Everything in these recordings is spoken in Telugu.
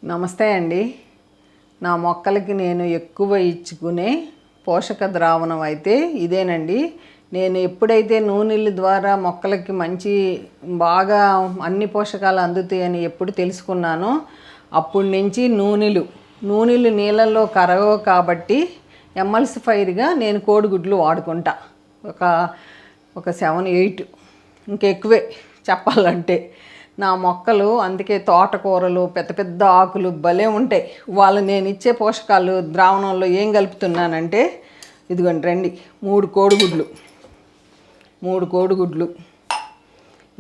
నమస్తే అండి. నా మొక్కలకి నేను ఎక్కువ ఇచ్చుకునే పోషక ద్రావణం అయితే ఇదేనండి. నేను ఎప్పుడైతే నూనెల ద్వారా మొక్కలకి మంచి బాగా అన్ని పోషకాలు అందుతాయని ఎప్పుడు తెలుసుకున్నానో అప్పటి నుంచి నూనెలు నీళ్ళల్లో కరగవు కాబట్టి ఎమల్సిఫైర్గా నేను కోడిగుడ్లు వాడుకుంటా. ఒక 7-8 ఇంకెక్కువే చెప్పాలంటే. నా మొక్కలు అందుకే తోటకూరలు పెద్ద పెద్ద ఆకులు భలే ఉంటాయి. నేను ఇచ్చే పోషకాలు ద్రావణంలో ఏం కలుపుతున్నానంటే ఇదిగోండి రండి, 3 కోడిగుడ్లు,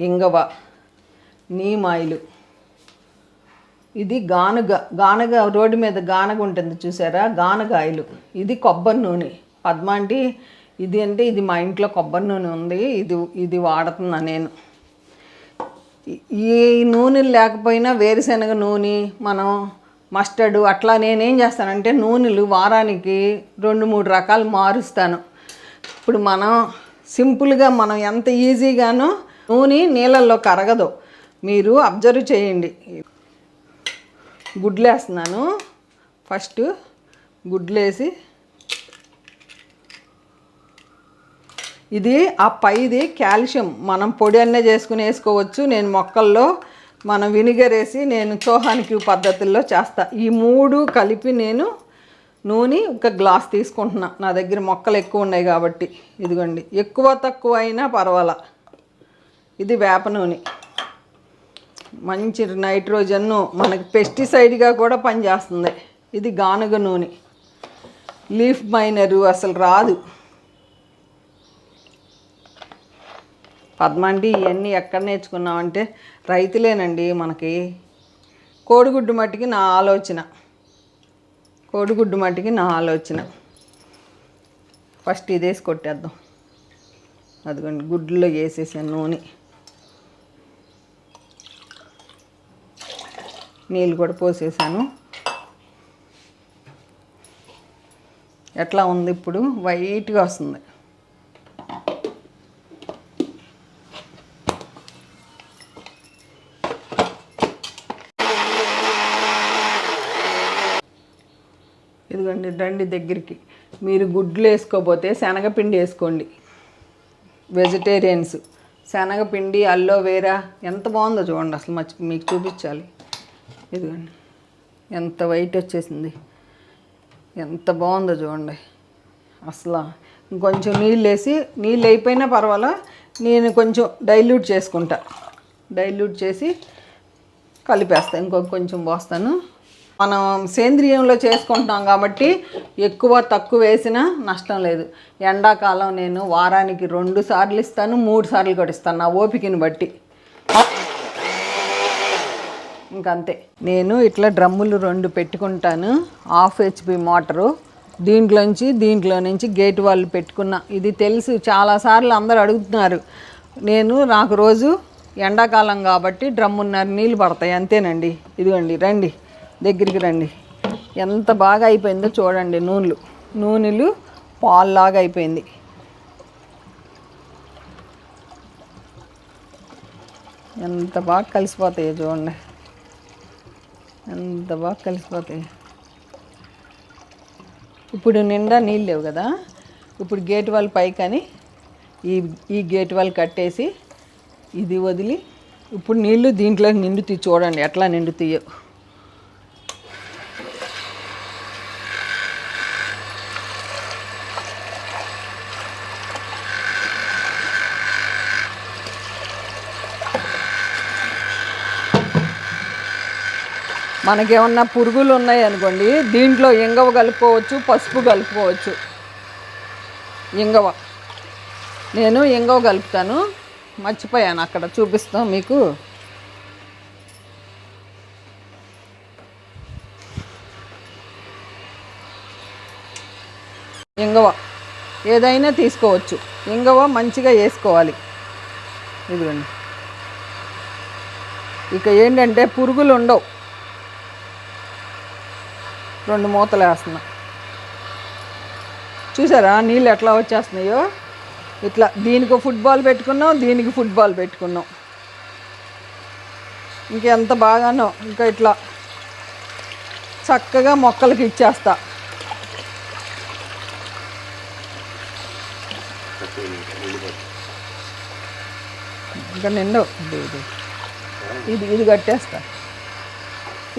ఇంగవ, నీమ్ ఆయిల్, ఇది గానుగ రోడ్డు మీద గానుగ ఉంటుంది చూసారా, గానుగ ఆయిల్, ఇది కొబ్బరి నూనె పద్మాంటి. ఇది మా ఇంట్లో కొబ్బరి నూనె ఉంది, ఇది వాడుతున్నా నేను. ఈ నూనెలు లేకపోయినా వేరుశనగ నూనె, మనం మస్టర్డ్ అట్లా నేనేం చేస్తానంటే నూనెలు వారానికి 2-3 రకాలు మారుస్తాను. ఇప్పుడు మనం సింపుల్గా మనం ఎంత ఈజీగానో నూనె నీళ్ళల్లో కరగదు, మీరు అబ్జర్వ్ చేయండి. గుడ్లు వేస్తున్నాను. ఫస్ట్ గుడ్లేసి ఇది ఆ పైది కాల్షియం, మనం పొడి అన్నే చేసుకుని వేసుకోవచ్చు. నేను మొక్కల్లో మనం వినిగర్ వేసి నేను చోహానికి పద్ధతుల్లో చేస్తా. ఈ 3 కలిపి నేను నూనె ఒక గ్లాస్ తీసుకుంటున్నా. నా దగ్గర మొక్కలు ఎక్కువ ఉన్నాయి కాబట్టి. ఇదిగోండి, ఎక్కువ తక్కువ అయినా పర్వాలా. ఇది వేప నూనె, మంచి నైట్రోజన్, మనకి పెస్టిసైడ్గా కూడా పనిచేస్తుంది. ఇది గానుగ నూనె, లీఫ్ మైనరు అసలు రాదు. పద్మాంటి ఇవన్నీ ఎక్కడ నేర్చుకున్నామంటే రైతులేనండి మనకి. కోడిగుడ్డు మట్టికి నా ఆలోచన. ఫస్ట్ ఇది వేసి కొట్టేద్దాం. అదిగోండి, గుడ్లలో వేసేసాను నూనె, నీళ్ళు కూడా పోసేసాను. ఎట్లా ఉంది ఇప్పుడు? వైట్గా వస్తుంది. ఇదిగోండి రండి దగ్గరికి. మీరు గుడ్లు వేసుకోపోతే శనగపిండి వేసుకోండి. వెజిటేరియన్స్ శనగపిండి, అల్లోవేరా ఎంత బాగుందో చూడండి. అసలు మీకు చూపించాలి. ఇదిగోండి ఎంత వైట్ వచ్చేసింది, ఎంత బాగుందో చూడండి. అసలు ఇంకొంచెం నీళ్ళు అయిపోయినా పర్వాలా, నేను కొంచెం డైల్యూట్ చేసి కలిపేస్తాను. కొంచెం పోస్తాను. మనం సేంద్రియంలో చేసుకుంటున్నాం కాబట్టి ఎక్కువ తక్కువ వేసినా నష్టం లేదు. ఎండాకాలం నేను వారానికి 2 సార్లు ఇస్తాను, 3 సార్లు కూడా ఇస్తాను, నా ఓపికని బట్టి. ఇంకంతే. నేను ఇట్లా డ్రమ్ములు 2 పెట్టుకుంటాను. 1/2 HP మోటరు, దీంట్లో నుంచి గేట్ వాళ్ళు పెట్టుకున్నా. ఇది తెలుసు, చాలాసార్లు అందరూ అడుగుతున్నారు. నాకు రోజు ఎండాకాలం కాబట్టి డ్రమ్మున్నర నీళ్ళు పడతాయి, అంతేనండి. ఇదిగోండి రండి, దగ్గరికి రండి. ఎంత బాగా అయిపోయిందో చూడండి. నూనెలు పాల్లాగా అయిపోయింది. ఎంత బాగా కలిసిపోతాయో చూడండి, ఎంత బాగా కలిసిపోతాయి. ఇప్పుడు నిండా నీళ్ళు లేవు కదా, ఇప్పుడు గేట్ వాల్ పైకని ఈ గేట్ వాల్ కట్టేసి ఇది వదిలి ఇప్పుడు నీళ్ళు దీంట్లో నిండుతాయి. చూడండి ఎట్లా నిండుతాయో. మనకేమన్నా పురుగులు ఉన్నాయి అనుకోండి, దీంట్లో ఇంగవ కలుపుకోవచ్చు, పసుపు కలుపుకోవచ్చు. నేను ఇంగవ కలుపుతాను, మర్చిపోయాను, అక్కడ చూపిస్తాం మీకు. ఇంగవ ఏదైనా తీసుకోవచ్చు, ఇంగవ మంచిగా వేసుకోవాలి. ఇదిగోండి, ఇక ఏంటంటే పురుగులు ఉండవు. 2 మూతలు వేస్తున్నా. చూసారా నీళ్ళు ఎట్లా వచ్చేస్తున్నాయో? ఇట్లా దీనికి ఫుట్బాల్ పెట్టుకున్నాం, దీనికి ఫుట్బాల్ పెట్టుకున్నాం. ఇంకెంత బాగానో. ఇంకా ఇట్లా చక్కగా మొక్కలకి ఇచ్చేస్తా. ఇంకా నిండు ఇది ఇది కట్టేస్తా.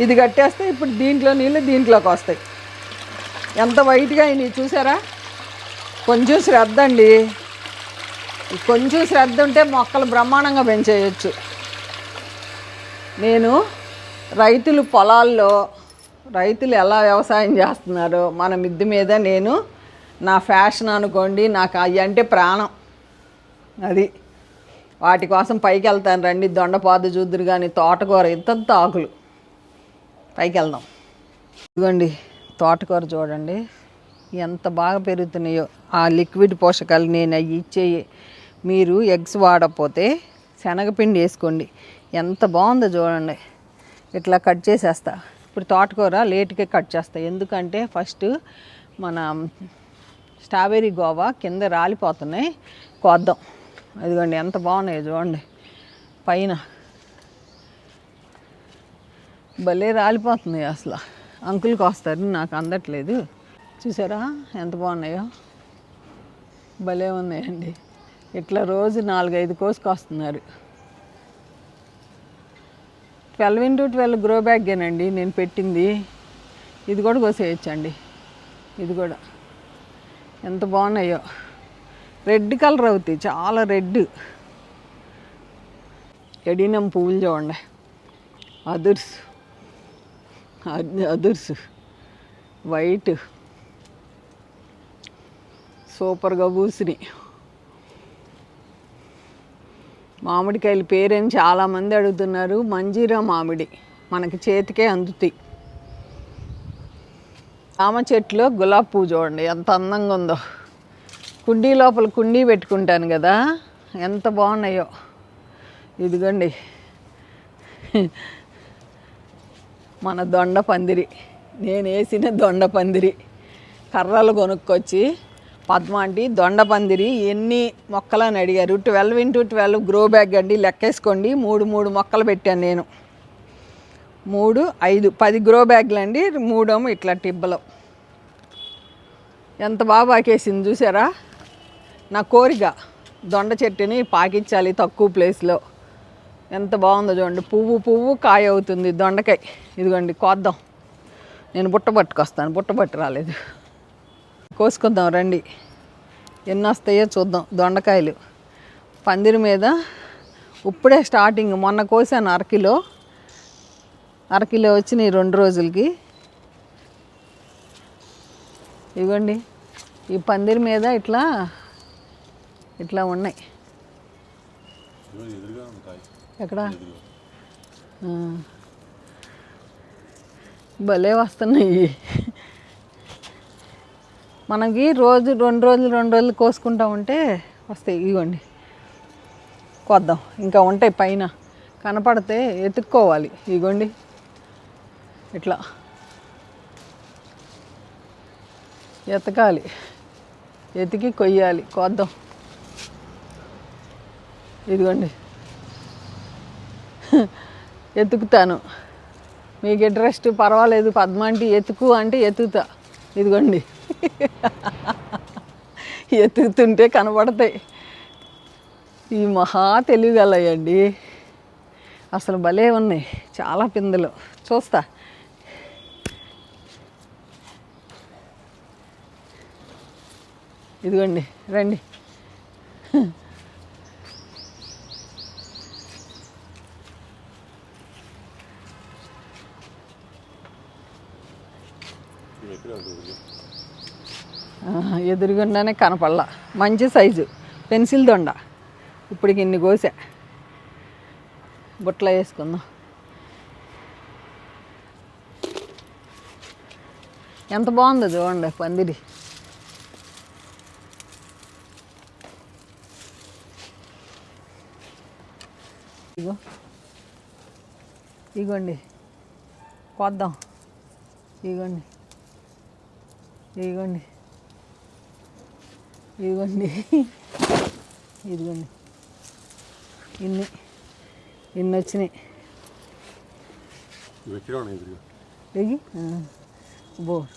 ఇది కట్టేస్తే ఇప్పుడు దీంట్లో నీళ్ళు దీంట్లోకి వస్తాయి. ఎంత వైట్గా అయినాయి చూసారా. కొంచెం శ్రద్ధ అండి, కొంచెం శ్రద్ధ ఉంటే మొక్కలు బ్రహ్మాండంగా పెంచేయచ్చు. నేను రైతులు పొలాల్లో రైతులు ఎలా వ్యవసాయం చేస్తున్నారో మన మిద్దె మీద నేను నా ఫ్యాషన్ అనుకోండి, నాకు అవి అంటే ప్రాణం. అది వాటి కోసం పైకి వెళ్తాను రండి. దొండపాదు చూద్దురు కానీ తోటకూర ఇంతంత ఆకులు. పైకి వెళ్దాం. ఇదిగోండి తోటకూర చూడండి ఎంత బాగా పెరుగుతున్నాయో. ఆ లిక్విడ్ పోషకాలు నేను అవి ఇచ్చేయి. మీరు ఎగ్స్ వాడకపోతే శనగపిండి వేసుకోండి. ఎంత బాగుందో చూడండి. ఇట్లా కట్ చేసేస్తా. ఇప్పుడు తోటకూర లేట్గా కట్ చేస్తా, ఎందుకంటే ఫస్ట్ మన స్ట్రాబెర్రీ గోవా కింద రాలిపోతున్నాయి, కోద్దాం. అదిగోండి ఎంత బాగున్నాయో చూడండి. పైన భలే రాలిపోతున్నాయి అసలు. అంకుల్కి వస్తారు, నాకు అందట్లేదు. చూసారా ఎంత బాగున్నాయో, భలే ఉన్నాయండి. ఇట్లా రోజు 4-5 కోసుకొస్తున్నారు. 12x12 గ్రో బ్యాగ్గేనండి నేను పెట్టింది. ఇది కూడా కోసేయచ్చండి. ఇది కూడా ఎంత బాగున్నాయో. రెడ్ కలర్ అవుతాయి, చాలా రెడ్. ఎడినం పువ్వులు చూడండి, అదుర్స్ అదుర్స్ వైట్ సూపర్గా పూసినాయి. మామిడికాయల పేరేని చాలామంది అడుగుతున్నారు. మంజీరా మామిడి మనకి చేతికే అందుతాయి. జామ చెట్టులో గులాబీ పువ్వు చూడండి ఎంత అందంగా ఉందో. కుండీ లోపల కుండీ పెట్టుకుంటాను కదా, ఎంత బాగున్నాయో. ఇదిగోండి మన దొండ పందిరి, నేను వేసిన దొండ పందిరి. కర్రలు కొనుక్కొచ్చి పద్మాంటి దొండ పందిరి ఎన్ని మొక్కలని అడిగారు. 12x12 గ్రో బ్యాగ్ అండి, లెక్కేసుకోండి. 3 మొక్కలు పెట్టాను నేను. 3, 5, 10 గ్రో బ్యాగ్లు అండి. 3 ఇట్లా టిబ్బలు. ఎంత బాగా పాకేసింది చూసారా. నా కోరిక దొండ చెట్టుని పాకించాలి తక్కువ ప్లేస్లో. ఎంత బాగుందో చూడండి. పువ్వు కాయ అవుతుంది దొండకాయ. ఇదిగోండి కోద్దాం. నేను బుట్ట పట్టుకొస్తాను, బుట్ట పట్టు రాలేదు. కోసుకొద్దాం రండి, ఎన్ని వస్తాయో చూద్దాం. దొండకాయలు పందిరి మీద ఇప్పుడే స్టార్టింగ్. మొన్న కోసాను అరకిలో వచ్చినాయి 2 రోజులకి. ఇవ్వండి ఈ పందిరి మీద ఇట్లా ఉన్నాయి. ఎక్కడ భలే వస్తున్నాయి. మనకి రోజు 2 రోజులు కోసుకుంటా ఉంటే వస్తాయి. ఇదిగోండి కోద్దాం. ఇంకా ఉంటాయి పైన కనపడితే ఎత్తుక్కోవాలి. ఇదిగోండి ఇట్లా ఎతకాలి, ఎతికి కొయ్యాలి, కోద్దాం. ఇదిగోండి ఎతుకుతాను. మీకు ఇంట్రెస్ట్ పర్వాలేదు, పద్మాంటి ఎతుకు అంటే ఎతుకుతా. ఇదిగోండి ఎతుకుతుంటే కనపడతాయి. ఈ మహా తెలివిగలయండి అసలు. భలే ఉన్నాయి చాలా పిందెలు. చూస్తా. ఇదిగోండి రండి. ఎదురుగుండానే కనపడలా. మంచి సైజు పెన్సిల్ దొండ. ఇప్పటికి ఇన్ని కోసా. బుట్టలో వేసుకుందాం. ఎంత బాగుందో చూడండి పందిరి. ఇగోండి కోద్దాం. ఇగోండి ఇదిగోండి ఇన్ని వచ్చినాయి.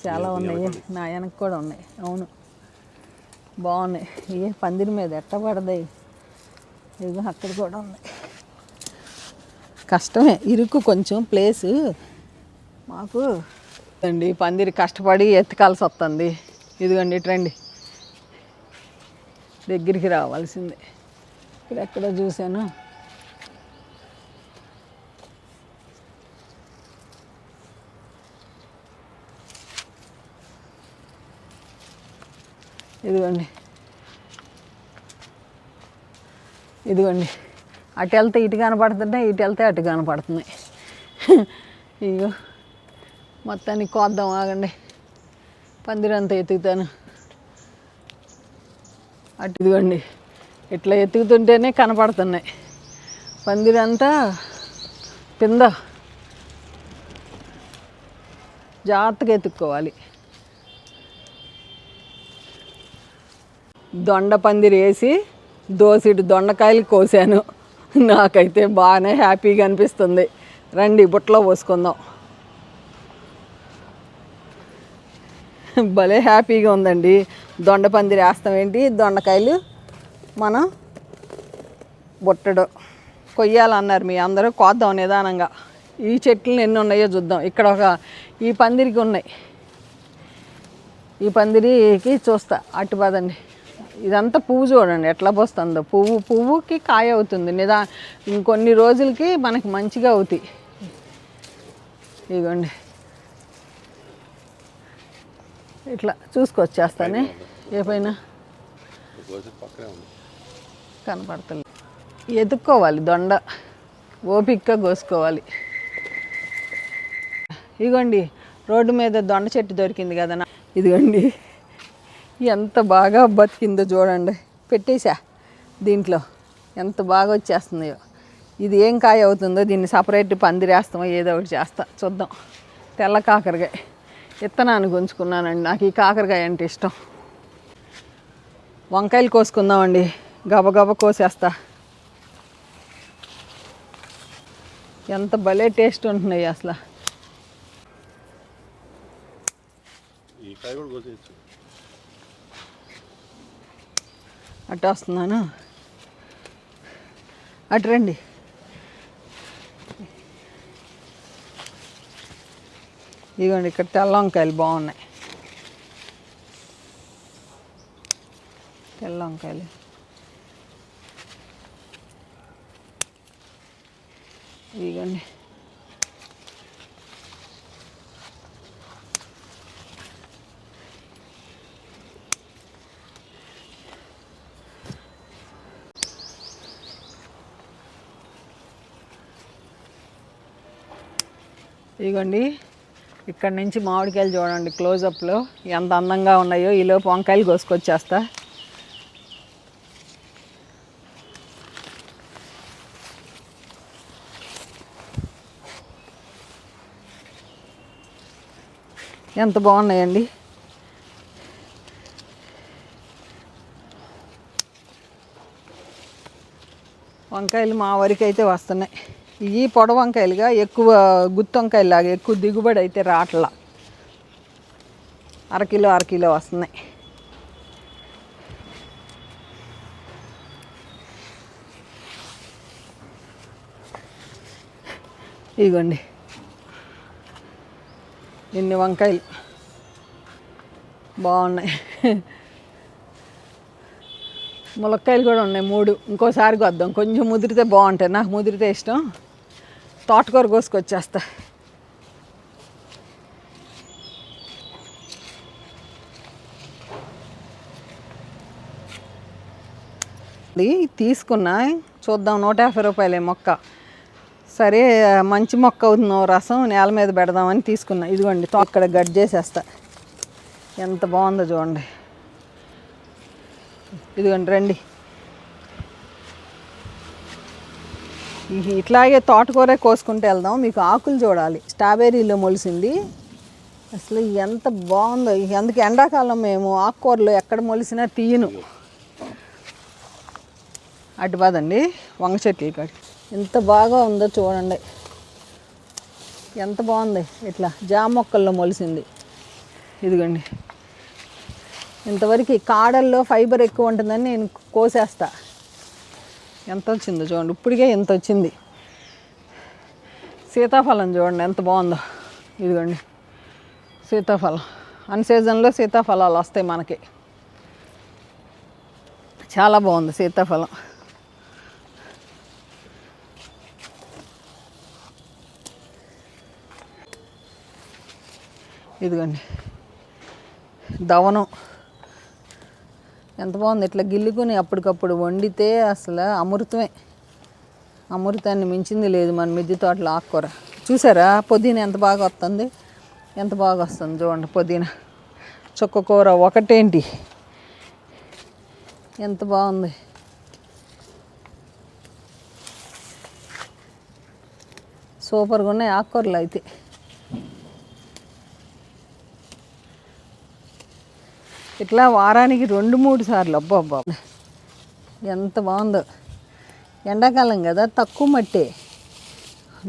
చాలా ఉన్నాయి. నా వెనక కూడా ఉన్నాయి. అవును, బాగున్నాయి. ఇవి పందిరి మీద ఎట్ట పడతాయి. ఇదిగో అక్కడ కూడా ఉన్నాయి. కష్టమే, ఇరుకు కొంచెం ప్లేసు మాకు అండి. పందిరి కష్టపడి ఎత్తుకాల్సి వస్తుంది. ఇదిగోండి రండి, దగ్గరికి రావాల్సిందే. ఇక్కడ ఎక్కడో చూశాను. ఇదిగోండి ఇదిగోండి, అటు వెళ్తే ఇటు కనపడుతున్నాయి, ఇటు వెళ్తే అటు కనపడుతున్నాయి. ఇగో మొత్తానికి కోద్దాం, ఆగండి. పందిరంతా ఎత్తుకుతాను. అటు ఇదిగోండి, ఇట్లా ఎత్తుకుతుంటేనే కనపడుతున్నాయి. పందిరంతా కింద జాగ్రత్తగా ఎత్తుక్కోవాలి. దొండ పందిరి వేసి దోసిడు దొండకాయలు కోసాను. నాకైతే బాగానే హ్యాపీగా అనిపిస్తుంది. రండి బుట్టలో పోసుకుందాం. భలే హ్యాపీగా ఉందండి. దొండ పందిరి వేస్తాం ఏంటి, దొండకాయలు మనం బుట్టడు కొయ్యాలన్నారు మీ అందరూ. కోద్దాం నిదానంగా. ఈ చెట్లు ఎన్ని ఉన్నాయో చూద్దాం. ఇక్కడ ఈ పందిరికి ఉన్నాయి. ఈ పందిరికి చూస్తా. అటు పదండి. ఇదంతా పువ్వు చూడండి ఎట్లా పోస్తుందో. పువ్వుకి కాయ అవుతుంది. ఇంకొన్ని రోజులకి మనకి మంచిగా అవుతాయి. ఇదిగోండి ఇట్లా చూసుకొచ్చేస్తానే. ఏ పైన కనపడతలేదు. ఎత్తుక్కోవాలి దొండ, ఓపికగా కోసుకోవాలి. ఇదిగోండి రోడ్డు మీద దొండ చెట్టు దొరికింది కదా. ఇదిగోండి ఎంత బాగా బతికిందో చూడండి. పెట్టేసా దీంట్లో, ఎంత బాగా వచ్చేస్తుందో. ఇది ఏం కాయ అవుతుందో దీన్ని సపరేట్ పందిరేస్తామో ఏదో ఒకటి చేస్తా, చూద్దాం. తెల్ల కాకరకాయ విత్తనాన్ని ఉంచుకున్నానండి. నాకు ఈ కాకరకాయ అంటే ఇష్టం. వంకాయలు కోసుకుందామండి. గబగబ కోసేస్తా. ఎంత భలే టేస్ట్ ఉంటున్నాయి అసలు. అటు వస్తున్నాను, అటు రండి. ఇదిగోండి ఇక్కడ తెల్ల వంకాయలు బాగున్నాయి. తెల్ల వంకాయలు ఇదిగోండి. ఇదిగోండి ఇక్కడ నుంచి మామిడికాయలు చూడండి క్లోజప్లో ఎంత అందంగా ఉన్నాయో. ఈలోపు వంకాయలు కోసుకొచ్చేస్తా. ఎంత బాగున్నాయండి. వంకాయలు మా వరకు అయితే వస్తున్నాయి. ఈ పొడవు వంకాయలుగా ఎక్కువ గుత్తి వంకాయలాగా ఎక్కువ దిగుబడి అయితే రాట్లా. అరకిలో వస్తున్నాయి. ఇదిగోండి ఇన్ని వంకాయలు బాగున్నాయి. ములక్కాయలు కూడా ఉన్నాయి 3. ఇంకోసారి కొద్దాం, కొంచెం ముదిరితే బాగుంటాయి. నాకు ముదిరితే ఇష్టం. తోటకూర కోసుకొచ్చేస్తా. తీసుకున్నా చూద్దాం. 150 రూపాయలే మొక్క. సరే మంచి మొక్క అవుతుందో రసం నేల మీద పెడదామని తీసుకున్నా. ఇదిగోండి ఇక్కడ గడ్డి చేసేస్తా. ఎంత బాగుందో చూడండి. ఇదిగోండి రండి. ఇట్లాగే తోటకూరే కోసుకుంటూ వెళ్దాం. మీకు ఆకులు చూడాలి. స్ట్రాబెర్రీలో మొలిసింది. అసలు ఎంత బాగుందో. అందుకే ఎండాకాలం మేము ఆకుకూరలు ఎక్కడ మొలిసినా తీయను. అటు పదండి వంగ చెట్లు ఇక్కడ ఎంత బాగా ఉందో చూడండి. ఎంత బాగుంది. ఇట్లా జామ మొక్కల్లో మొలిసింది. ఇదిగోండి ఇంతవరకు కాడల్లో ఫైబర్ ఎక్కువ ఉంటుందని నేను కోసేస్తా. ఎంత వచ్చిందో చూడండి, ఇప్పటికే ఎంత వచ్చింది. సీతాఫలం చూడండి ఎంత బాగుందో. ఇదిగోండి సీతాఫలం, అన్ సీజన్లో సీతాఫలాలు వస్తాయి మనకి. చాలా బాగుంది సీతాఫలం. ఇదిగోండి దవనం ఎంత బాగుంది. ఇట్లా గిల్లుకొని అప్పటికప్పుడు వండితే అసలు అమృతమే. అమృతాన్ని మించింది లేదు మన మిద్దె తోటలో ఆకుకూర. చూసారా పుదీనా ఎంత బాగా వస్తుంది, ఎంత బాగా వస్తుంది చూడండి. పుదీనా చుక్కకూర ఒకటేంటి ఎంత బాగుంది. సూపర్గా ఉన్నాయి ఆకుకూరలు అయితే. ఇట్లా వారానికి 2-3 సార్లు. అబ్బా ఎంత బాగుందో. ఎండాకాలం కదా తక్కువ మట్టే,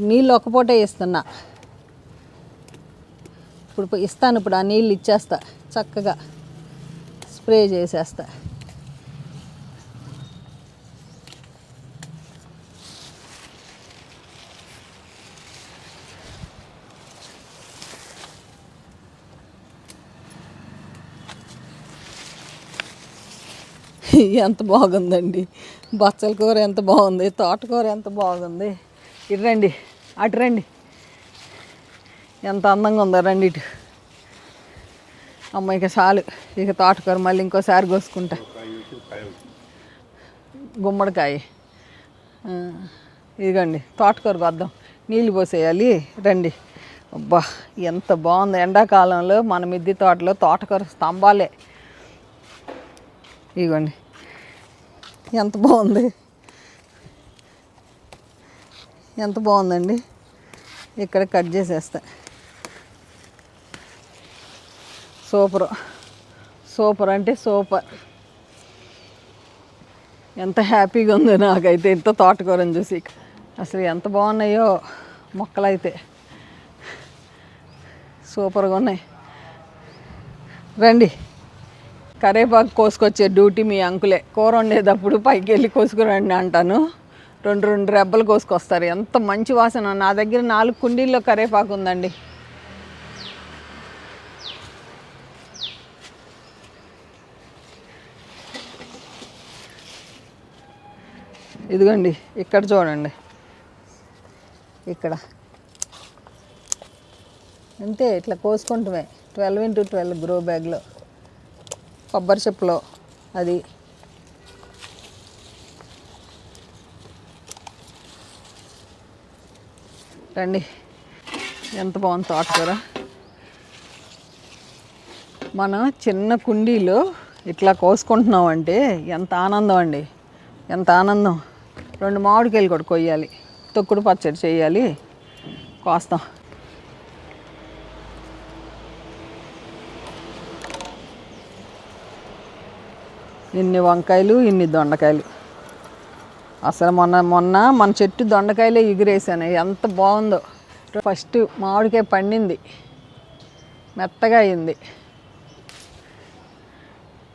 నీళ్ళు ఒక పూటే ఇస్తున్నా. ఇప్పుడు ఇస్తాను, ఇప్పుడు ఆ నీళ్ళు ఇచ్చేస్తా, చక్కగా స్ప్రే చేసేస్తా. ఎంత బాగుందండి. బచ్చల కూర ఎంత బాగుంది, తోటకూర ఎంత బాగుంది. ఇటు రండి, అటు రండి, ఎంత అందంగా ఉందో. రండి ఇటు. అమ్మ ఇక చాలు, ఇక తోటకూర మళ్ళీ ఇంకోసారి కోసుకుంటా. గుమ్మడికాయ ఇదిగోండి, తోటకూర వద్దాం, నీళ్ళు పోసేయాలి. రండి. అబ్బా ఎంత బాగుంది. ఎండాకాలంలో మన మిద్దె తోటలో తోటకూర స్తంభాలే. ఇదిగోండి ఎంత బాగుంది, ఎంత బాగుందండి. ఇక్కడ కట్ చేసేస్తా. సూపర్, సూపర్ అంటే సూపర్. ఎంత హ్యాపీగా ఉందో నాకైతే ఇంత తోటకూరని చూసి. అసలు ఎంత బాగున్నాయో మొక్కలైతే, సూపర్గా ఉన్నాయి. రండి. కరేపాకు కోసుకొచ్చే డ్యూటీ మీ అంకులే. కూర వండేటప్పుడు పైకి వెళ్ళి కోసుకురండి అంటాను. 2 రెబ్బలు కోసుకొస్తారు. ఎంత మంచి వాసన. నా దగ్గర 4 కుండీల్లో కరేపాకు ఉందండి. ఇదిగోండి ఇక్కడ చూడండి, ఇక్కడ అంతే ఇట్లా కోసుకుంటామే. 12x12 గ్రో బ్యాగ్లో, కొబ్బరి చెప్పులో అది. రండి, ఎంత బాగుంది తోటకూర. మనం చిన్న కుండీలో ఇట్లా కోసుకుంటున్నామంటే ఎంత ఆనందం అండి, ఎంత ఆనందం. 2 మామిడికాయలు కూడా కొయ్యాలి, తొక్కుడు పచ్చడి చేయాలి, కోస్తాం. ఇన్ని వంకాయలు, ఇన్ని దొండకాయలు. అసలు మొన్న మన చెట్టు దొండకాయలే ఎగిరేసాను. ఎంత బాగుందో. ఫస్ట్ మామిడికాయ పండింది, మెత్తగా అయింది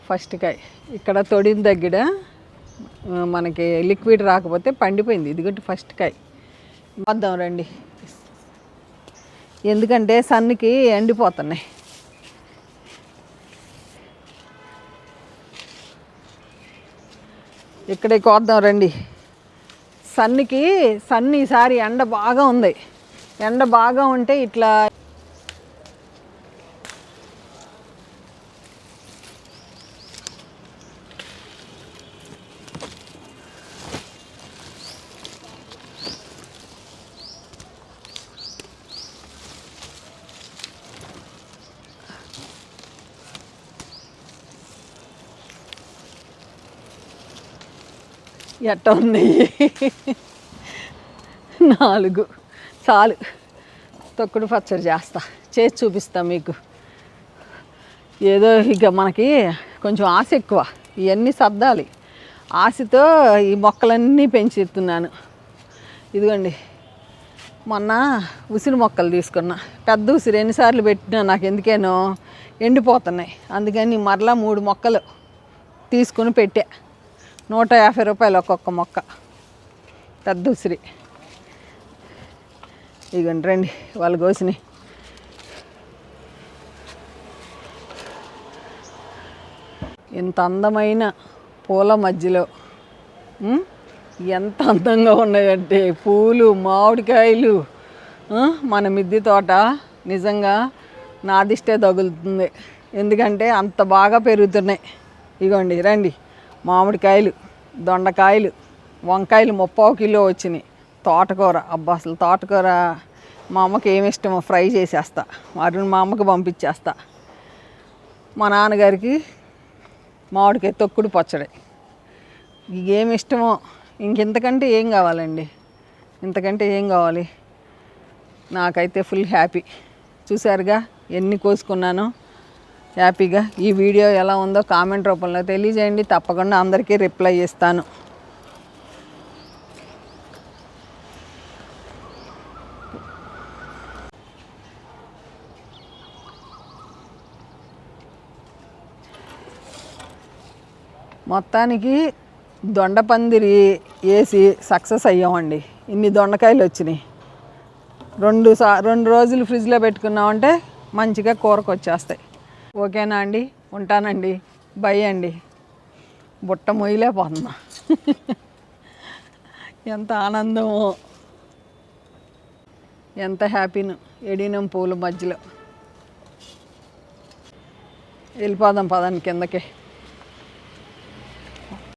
ఫస్ట్ కాయ. ఇక్కడ తొడిన దగ్గర మనకి లిక్విడ్ రాకపోతే పండిపోయింది. ఇదిగోటి ఫస్ట్ కాయ. వద్దాం రండి, ఎందుకంటే సన్నుకి ఎండిపోతున్నాయి. ఇక్కడే కోద్దాం రండి. సన్నుకి ఈసారి ఎండ బాగా ఉంది. ఎండ బాగా ఉంటే ఇట్లా ఎట్ట ఉంది. 4 చాలు. తొక్కుడు పచ్చడి చేస్తా, చేసి చూపిస్తా మీకు. ఏదో ఇక మనకి కొంచెం ఆశ ఎక్కువ, ఇవన్నీ సర్దాలి. ఆశతో ఈ మొక్కలన్నీ పెంచుతున్నాను. ఇదిగోండి మొన్న ఉసిరి మొక్కలు తీసుకున్నా. పెద్ద ఉసిరి ఎన్నిసార్లు పెట్టినా నాకు ఎందుకేనో ఎండిపోతున్నాయి. అందుకని మరలా 3 మొక్కలు తీసుకుని పెట్టా. 150 రూపాయలు ఒక్కొక్క మొక్క, పెద్ద ఉసిరి. ఇగోండి రండి వాళ్ళు కోసినాయి. ఇంత అందమైన పూల మధ్యలో ఎంత అందంగా ఉన్నాయంటే పూలు, మామిడికాయలు. మన మిద్దె తోట నిజంగా నాదిష్టే తగులుతుంది, ఎందుకంటే అంత బాగా పెరుగుతున్నాయి. ఇగోండి రండి, మామిడికాయలు, దొండకాయలు, వంకాయలు 30 కిలో వచ్చినాయి. తోటకూర, అబ్బా అసలు తోటకూర మా అమ్మకి ఏమి ఇష్టమో ఫ్రై చేసేస్తా, వాటిని మా అమ్మకి పంపించేస్తా. మా నాన్నగారికి మామిడికాయ తొక్కుడు పచ్చడి, ఏమి ఇష్టమో. ఇంకెంతకంటే ఏం కావాలండి, ఇంతకంటే ఏం కావాలి. నాకైతే ఫుల్ హ్యాపీ. చూసారుగా ఎన్ని కోసుకున్నానో హ్యాపీగా. ఈ వీడియో ఎలా ఉందో కామెంట్ రూపంలో తెలియజేయండి, తప్పకుండా అందరికీ రిప్లై ఇస్తాను. మొత్తానికి దొండపందిరి వేసి సక్సెస్ అయ్యామండి. ఇన్ని దొండకాయలు వచ్చినాయి. 2 రోజులు ఫ్రిడ్జ్లో పెట్టుకున్నామంటే మంచిగా కూరకు వచ్చేస్తాయి. ఓకేనా అండి, ఉంటానండి, బై అండి. బుట్ట మొయ్యలేకపోతున్నా. ఎంత ఆనందమో, ఎంత హ్యాపీను. ఎడినం పూల మధ్యలో వెళ్ళిపోదాం పదండి కిందకి.